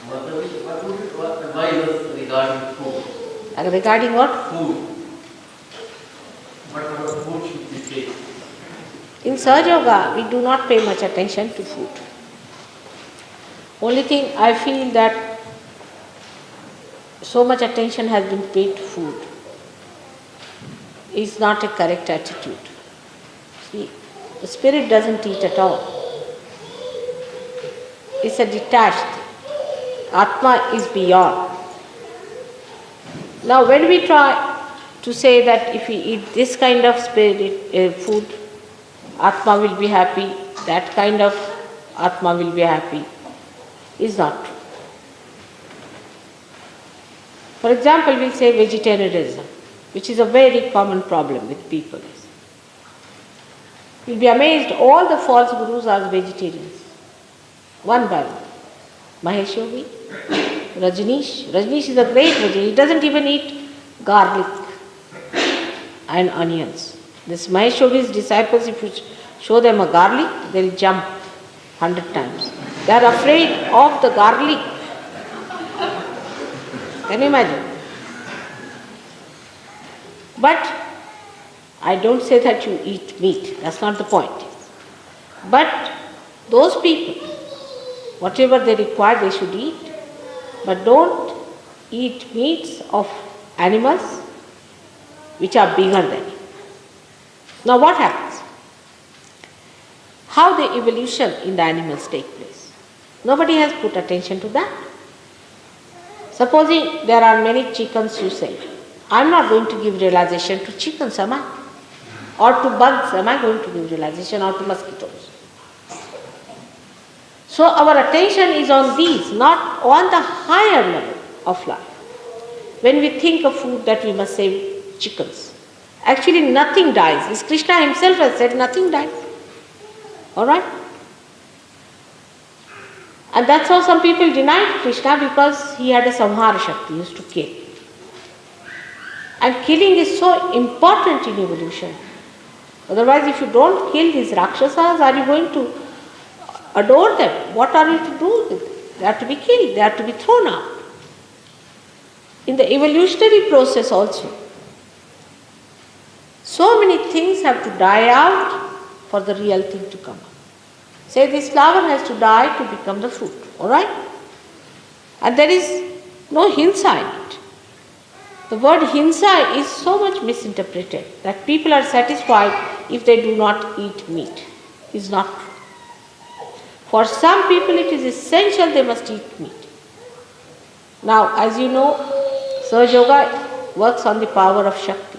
What would you advise us regarding food? Regarding what? Food. What sort of food should we take? In Sahaja Yoga, we do not pay much attention to food. Only thing I feel that so much attention has been paid to food is not a correct attitude. See, the spirit doesn't eat at all. It's a detached. Atma is beyond. Now when we try to say that if we eat this kind of food, Atma will be happy, that kind of Atma will be happy, is not true. For example, we say vegetarianism, which is a very common problem with people. You'll be amazed, all the false gurus are vegetarians, one by one. Mahesh Yogi, Rajneesh is a great vegetarian, he doesn't even eat garlic and onions. This Mahesh Yogi's disciples, if you show them a garlic, they'll jump 100 times. They are afraid of the garlic. Can you imagine? But I don't say that you eat meat, that's not the point. But those people, whatever they require, they should eat. But don't eat meats of animals which are bigger than you. Now what happens? How the evolution in the animals take place? Nobody has put attention to that. Supposing there are many chickens, you say, I am not going to give realization to chickens, am I? Or to bugs, am I going to give realization, or to mosquitoes? So our attention is on these, not on the higher level of life. When we think of food, that we must save chickens. Actually nothing dies. As Krishna himself has said, nothing dies. Alright? And that's how some people denied Krishna, because he had a samhara shakti, he used to kill. And killing is so important in evolution. Otherwise, if you don't kill these Rakshasas, are you going to adore them? What are you to do with them? They are to be killed, they are to be thrown out. In the evolutionary process also, so many things have to die out for the real thing to come up. Say this flower has to die to become the fruit, alright? And there is no hinsa in it. The word hinsa is so much misinterpreted that people are satisfied if they do not eat meat. It's not true. For some people it is essential they must eat meat. Now, as you know, Sahaja Yoga works on the power of Shakti.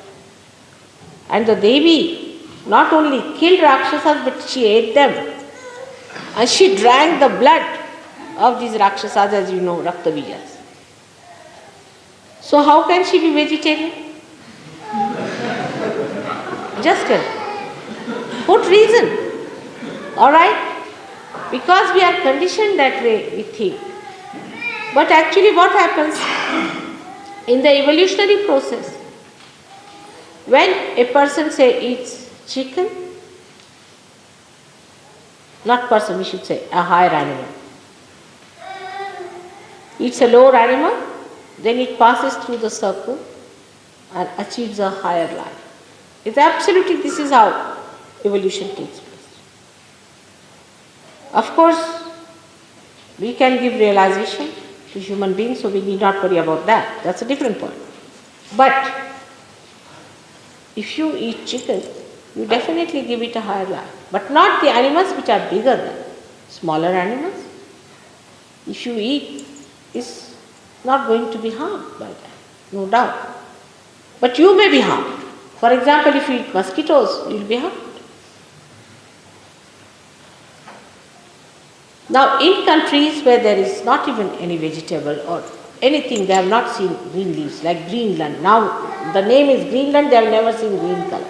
And the Devi not only killed Rakshasas, but she ate them. And she drank the blood of these Rakshasas, as you know, Raktavijas. So how can she be vegetarian? Just tell. Put reason. Alright? Because we are conditioned that way, we think. But actually what happens in the evolutionary process, when a person say eats chicken, not person, we should say, a higher animal, eats a lower animal, then it passes through the circle and achieves a higher life. It's absolutely, this is how evolution takes place. Of course, we can give realization to human beings, so we need not worry about that. That's a different point. But if you eat chicken, you definitely give it a higher life. But not the animals which are bigger than smaller animals. If you eat, it's not going to be harmed by that, no doubt. But you may be harmed. For example, if you eat mosquitoes, you will be harmed. Now, in countries where there is not even any vegetable or anything, they have not seen green leaves, like Greenland. Now, the name is Greenland, they have never seen green color.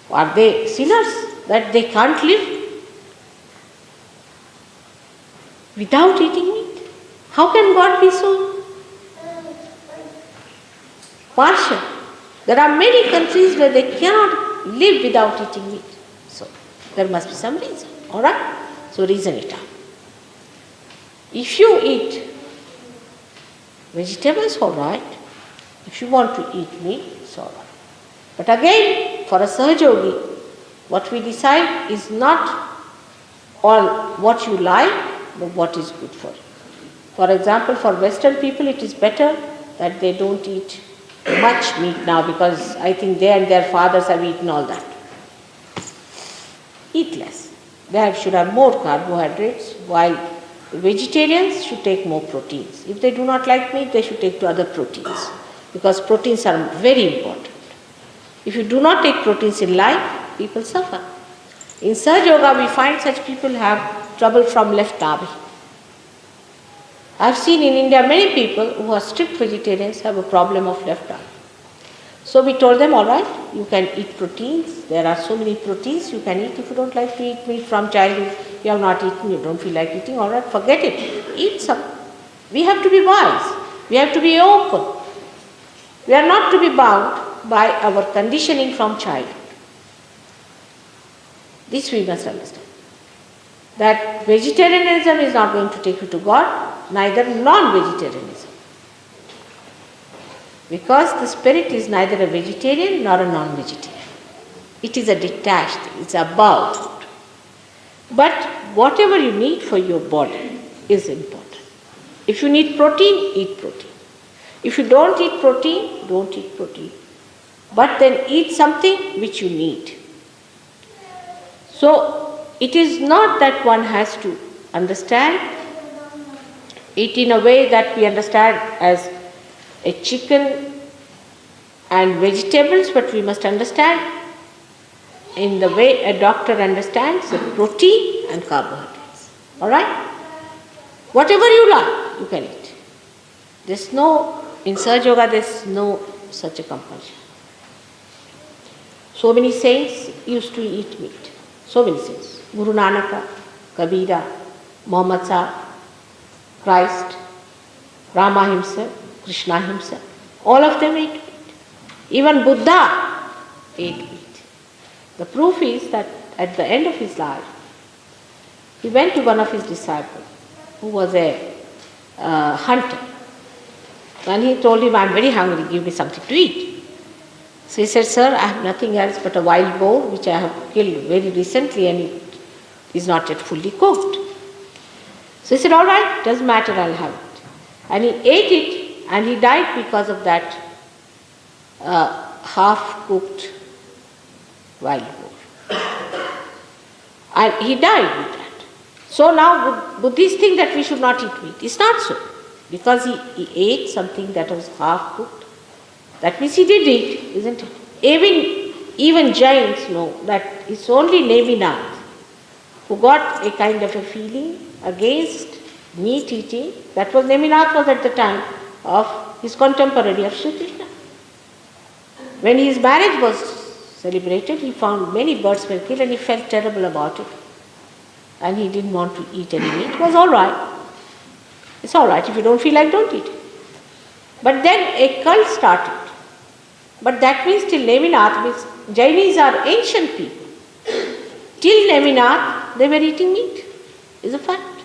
Are they sinners that they can't live without eating meat? How can God be so partial? There are many countries where they cannot live without eating meat. So, there must be some reason, alright? So, reason it out. If you eat vegetables, all right. If you want to eat meat, it's all right. But again, for a Sahaja Yogi, what we decide is not all what you like, but what is good for you. For example, for Western people, it is better that they don't eat much meat now, because I think they and their fathers have eaten all that. Eat less. They should have more carbohydrates, while vegetarians should take more proteins. If they do not like meat, they should take to other proteins, because proteins are very important. If you do not take proteins in life, people suffer. In Sahaja Yoga, we find such people have trouble from left navi. I have seen in India many people who are strict vegetarians have a problem of left navi. So we told them, all right, you can eat proteins. There are so many proteins you can eat. If you don't like to eat meat from childhood, you have not eaten, you don't feel like eating, all right, forget it. Eat some. We have to be wise. We have to be open. We are not to be bound by our conditioning from childhood. This we must understand. That vegetarianism is not going to take you to God, neither non-vegetarianism. Because the spirit is neither a vegetarian nor a non-vegetarian. It is a detached, it's above food. But whatever you need for your body is important. If you need protein, eat protein. If you don't eat protein, don't eat protein. But then eat something which you need. So it is not that one has to understand it in a way that we understand as a chicken and vegetables, but we must understand in the way a doctor understands the protein and carbohydrates. Alright? Whatever you like, you can eat. There's no, in Sahaja Yoga, there's no such a compulsion. So many saints used to eat meat. So many saints. Guru Nanaka, Kabira, Muhammad Sahib, Christ, Rama himself, Krishna himself. All of them ate meat. Even Buddha ate meat. The proof is that at the end of his life, he went to one of his disciples, who was a hunter. And he told him, I'm very hungry, give me something to eat. So he said, sir, I have nothing else but a wild boar which I have killed very recently and it is not yet fully cooked. So he said, all right, doesn't matter, I'll have it. And he ate it and he died because of that half-cooked wild boar. And he died with that. So now Buddhists think that we should not eat meat. It's not so. Because he ate something that was half-cooked. That means he did eat, isn't it? Even Jains know that it's only Neminath who got a kind of a feeling against meat eating. That was Neminath was at the time of his contemporary of Shri Krishna. When his marriage was celebrated, he found many birds were killed and he felt terrible about it. And he didn't want to eat any meat. It was all right. It's all right. If you don't feel like, don't eat. But then a cult started. But that means till Neminath, means Jainis are ancient people. Till Neminath, they were eating meat. Is a fact.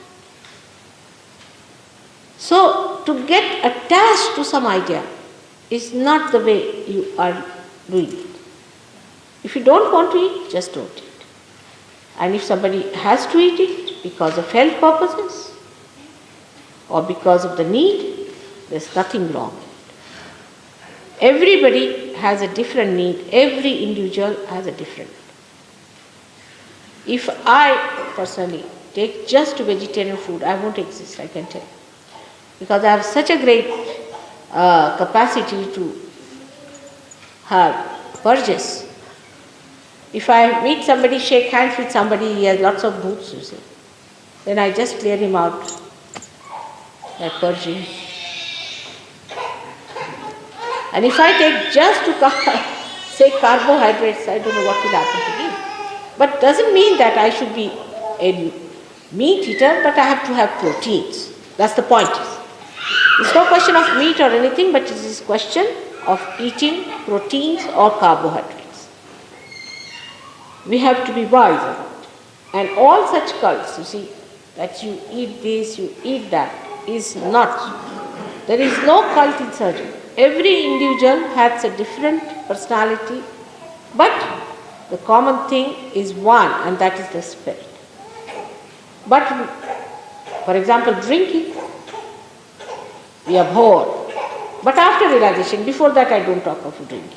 So, to get attached to some idea is not the way you are doing it. If you don't want to eat, just don't eat. And if somebody has to eat it because of health purposes or because of the need, there's nothing wrong. Everybody has a different need. Every individual has a different need. If I personally take just vegetarian food, I won't exist, I can tell you. Because I have such a great capacity to have purges. If I meet somebody, shake hands with somebody, he has lots of booths, you see. Then I just clear him out by purging. And if I take just to say carbohydrates, I don't know what will happen to me. But doesn't mean that I should be a meat eater, but I have to have proteins. That's the point. It's no question of meat or anything, but it is a question of eating proteins or carbohydrates. We have to be wise about it. And all such cults, you see, that you eat this, you eat that, is not. There is no cult in surgery. Every individual has a different personality, but the common thing is one, and that is the spirit. But, for example, drinking, we abhor. But after realization, before that I don't talk of drinking,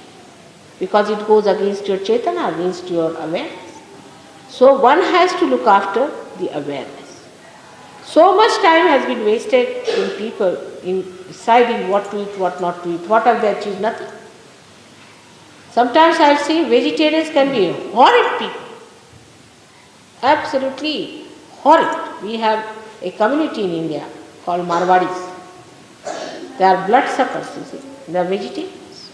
because it goes against your chetana, against your awareness. So one has to look after the awareness. So much time has been wasted in people in deciding what to eat, what not to eat. What have they achieved? Nothing. Sometimes I see vegetarians can be horrid people. Absolutely horrid. We have a community in India called Marwadis. They are bloodsuckers, you see. They are vegetarians.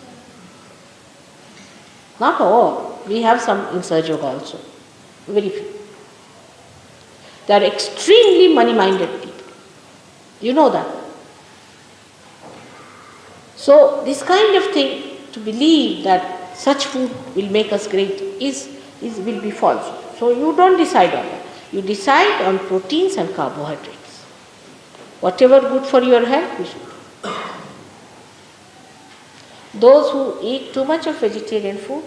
Not all. We have some in Sahaja Yoga also. Very few. They are extremely money-minded people. You know that. So this kind of thing, to believe that such food will make us great will be false. So you don't decide on that. You decide on proteins and carbohydrates. Whatever good for your health, we should do. Those who eat too much of vegetarian food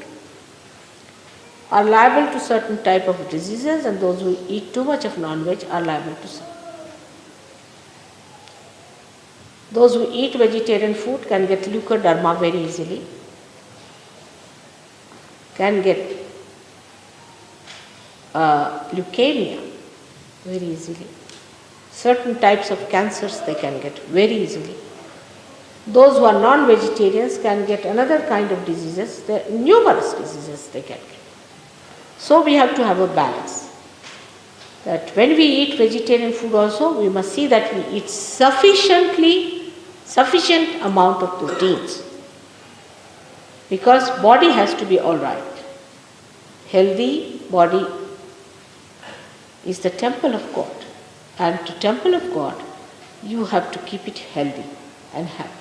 are liable to certain type of diseases, and those who eat too much of non-veg are liable to some. Those who eat vegetarian food can get leukoderma very easily, can get leukemia very easily. Certain types of cancers they can get very easily. Those who are non-vegetarians can get another kind of diseases. There are numerous diseases they can get. So we have to have a balance. That when we eat vegetarian food also, we must see that we eat sufficient amount of proteins. Because body has to be all right. Healthy body is the temple of God. And to temple of God, you have to keep it healthy and happy.